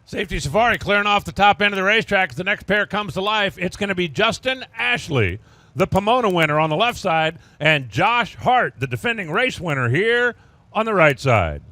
Safety Safari clearing off the top end of the racetrack as the next pair comes to life. It's going to be Justin Ashley, the Pomona winner on the left side, and Josh Hart, the defending race winner here on the right side.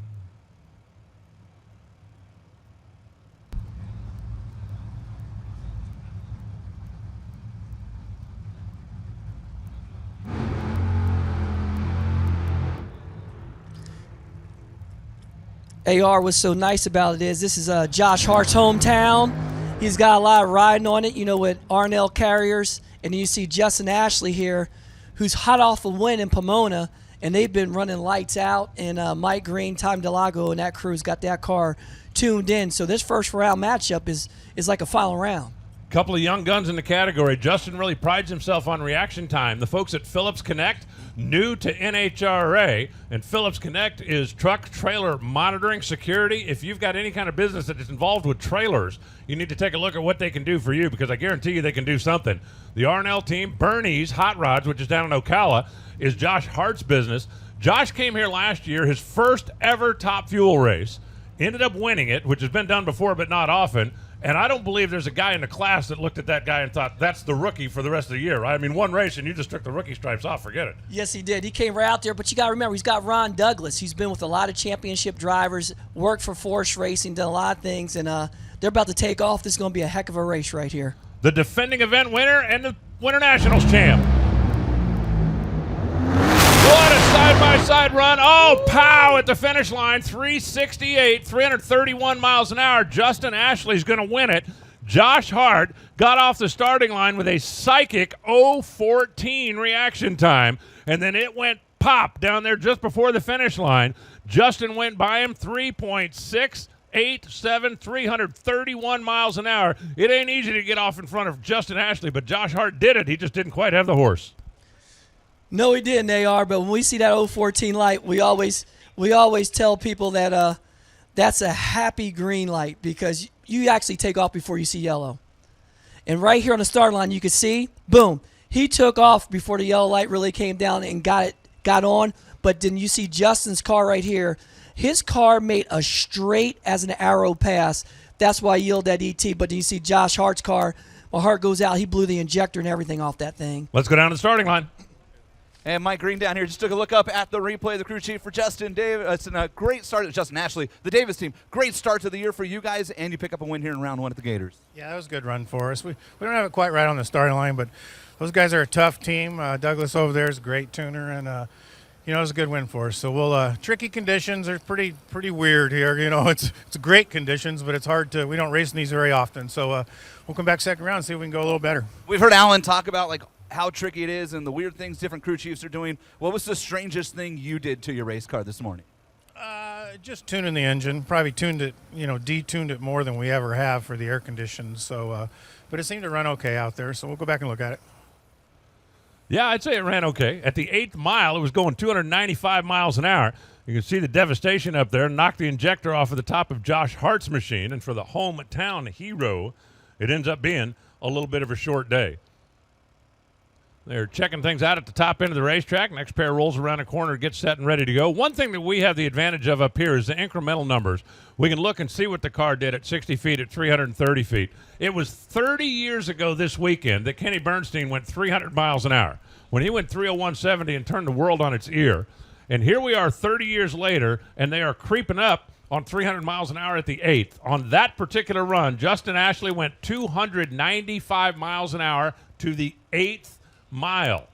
AR, what's so nice about it is this is Josh Hart's hometown. He's got a lot of riding on it, you know, with Arnell Carriers. And you see Justin Ashley here, who's hot off a win in Pomona, and they've been running lights out. And Mike Green, Tom Delago, and that crew's got that car tuned in. So this first round matchup is like a final round. Couple of young guns in the category. Justin really prides himself on reaction time. The folks at Phillips Connect, new to NHRA, and Phillips Connect is truck trailer monitoring security. If you've got any kind of business that is involved with trailers, you need to take a look at what they can do for you, because I guarantee you they can do something. The Arnell team, Bernie's Hot Rods, which is down in Ocala, is Josh Hart's business. Josh came here last year, his first ever Top Fuel race, ended up winning it, which has been done before but not often. And I don't believe there's a guy in the class that looked at that guy and thought, that's the rookie for the rest of the year, right? I mean, one race and you just took the rookie stripes off. Forget it. Yes, he did. He came right out there. But you got to remember, he's got Ron Douglas. He's been with a lot of championship drivers, worked for Force Racing, done a lot of things. And they're about to take off. This is going to be a heck of a race right here. The defending event winner and the Winter Nationals champ. What a side-by-side run. Oh, pow, at the finish line. 368, 331 miles an hour. Justin Ashley's going to win it. Josh Hart got off the starting line with a psychic 0:14 reaction time, and then it went pop down there just before the finish line. Justin went by him 3.687, 331 miles an hour. It ain't easy to get off in front of Justin Ashley, but Josh Hart did it. He just didn't quite have the horse. No, he didn't, AR, but when we see that 0:14 light, we always tell people that that's a happy green light, because you actually take off before you see yellow. And right here on the start line, you can see, boom, he took off before the yellow light really came down and got on. But then you see Justin's car right here. His car made a straight as an arrow pass. That's why he yielded that ET. But then you see Josh Hart's car. When Hart goes out, he blew the injector and everything off that thing. Let's go down to the starting line. And Mike Green down here just took a look up at the replay of the crew chief for Justin Davis. It's a great start. Justin Ashley, the Davis team. Great start to the year for you guys, and you pick up a win here in round one at the Gators. Yeah, that was a good run for us. We don't have it quite right on the starting line, but those guys are a tough team. Douglas over there is a great tuner, and you know, it was a good win for us. So we'll tricky conditions are pretty weird here. You know, it's great conditions, but it's hard to. We don't race in these very often. So we'll come back second round and see if we can go a little better. We've heard Alan talk about how tricky it is and the weird things different crew chiefs are doing. What was the strangest thing you did to your race car this morning? Just tuning the engine. Probably tuned it, detuned it more than we ever have for the air conditions. So, but it seemed to run okay out there. So we'll go back and look at it. Yeah, I'd say it ran okay. At the 8th mile, it was going 295 miles an hour. You can see the devastation up there. Knocked the injector off of the top of Josh Hart's machine. And for the hometown hero, it ends up being a little bit of a short day. They're checking things out at the top end of the racetrack. Next pair rolls around a corner, gets set and ready to go. One thing that we have the advantage of up here is the incremental numbers. We can look and see what the car did at 60 feet, at 330 feet. It was 30 years ago this weekend that Kenny Bernstein went 300 miles an hour, when he went 301.70 and turned the world on its ear. And here we are 30 years later, and they are creeping up on 300 miles an hour at the 8th. On that particular run, Justin Ashley went 295 miles an hour to the 8th mile.